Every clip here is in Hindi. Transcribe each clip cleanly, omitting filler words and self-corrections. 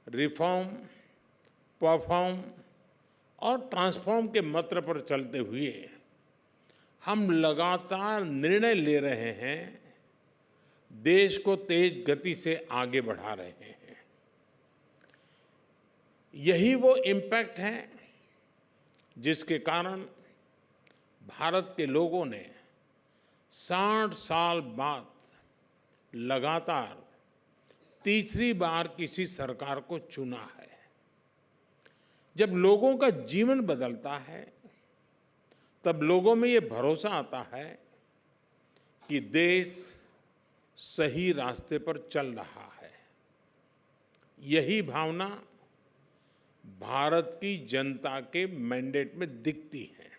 रिफॉर्म, परफॉर्म और ट्रांसफॉर्म के मंत्र पर चलते हुए हम लगातार निर्णय ले रहे हैं, देश को तेज गति से आगे बढ़ा रहे हैं। यही वो इम्पैक्ट है जिसके कारण भारत के लोगों ने 60 साल बाद लगातार तीसरी बार किसी सरकार को चुना है। जब लोगों का जीवन बदलता है, तब लोगों में ये भरोसा आता है कि देश सही रास्ते पर चल रहा है। यही भावना भारत की जनता के मैंडेट में दिखती है।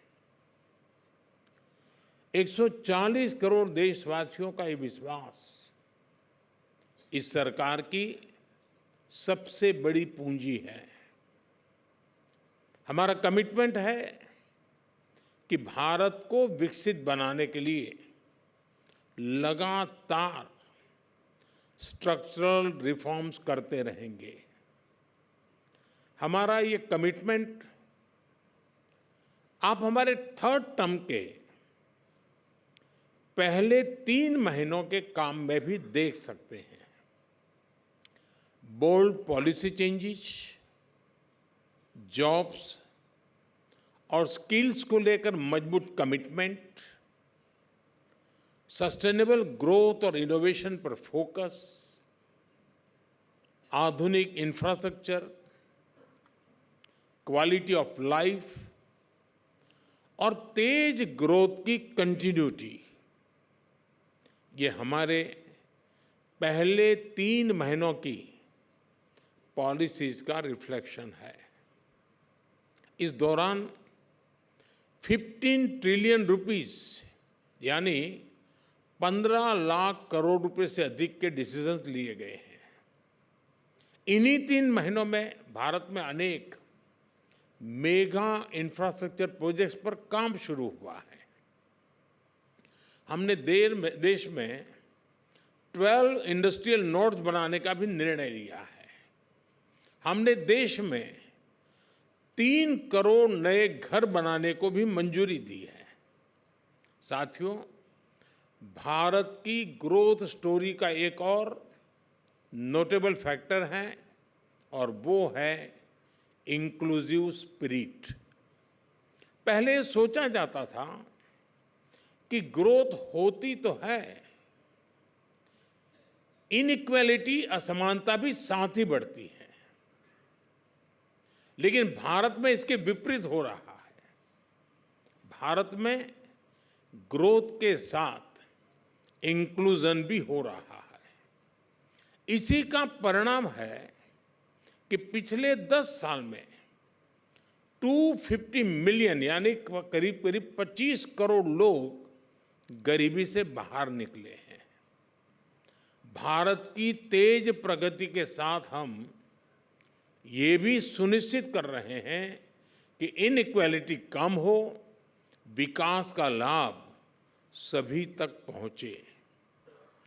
140 करोड़ देशवासियों का ये विश्वास इस सरकार की सबसे बड़ी पूंजी है। हमारा कमिटमेंट है कि भारत को विकसित बनाने के लिए लगातार स्ट्रक्चरल रिफॉर्म्स करते रहेंगे। हमारा ये कमिटमेंट आप हमारे थर्ड टर्म के पहले 3 महीनों के काम में भी देख सकते हैं। बोल्ड पॉलिसी चेंजेस, जॉब्स और स्किल्स को लेकर मजबूत कमिटमेंट, सस्टेनेबल ग्रोथ और इनोवेशन पर फोकस, आधुनिक इंफ्रास्ट्रक्चर, क्वालिटी ऑफ लाइफ और तेज ग्रोथ की कंटिन्यूटी, ये हमारे पहले 3 महीनों की पॉलिसीज का रिफ्लेक्शन है। इस दौरान 15 ट्रिलियन रुपीस यानी 15 लाख करोड़ रुपए से अधिक के डिसीजंस लिए गए हैं। इन्हीं 3 महीनों में भारत में अनेक मेगा इंफ्रास्ट्रक्चर प्रोजेक्ट्स पर काम शुरू हुआ है। हमने देश में 12 इंडस्ट्रियल नोड्स बनाने का भी निर्णय लिया है। हमने देश में 3 करोड़ नए घर बनाने को भी मंजूरी दी है। साथियों, भारत की ग्रोथ स्टोरी का एक और नोटेबल फैक्टर है और वो है इंक्लूसिव स्पिरिट। पहले सोचा जाता था कि ग्रोथ होती तो है, इनइक्वालिटी, असमानता भी साथ ही बढ़ती है। लेकिन भारत में इसके विपरीत हो रहा है। भारत में ग्रोथ के साथ इंक्लूजन भी हो रहा है। इसी का परिणाम है कि पिछले 10 साल में 250 मिलियन यानी करीब करीब 25 करोड़ लोग गरीबी से बाहर निकले हैं। भारत की तेज प्रगति के साथ हम ये भी सुनिश्चित कर रहे हैं कि इनइक्वालिटी कम हो, विकास का लाभ सभी तक पहुंचे।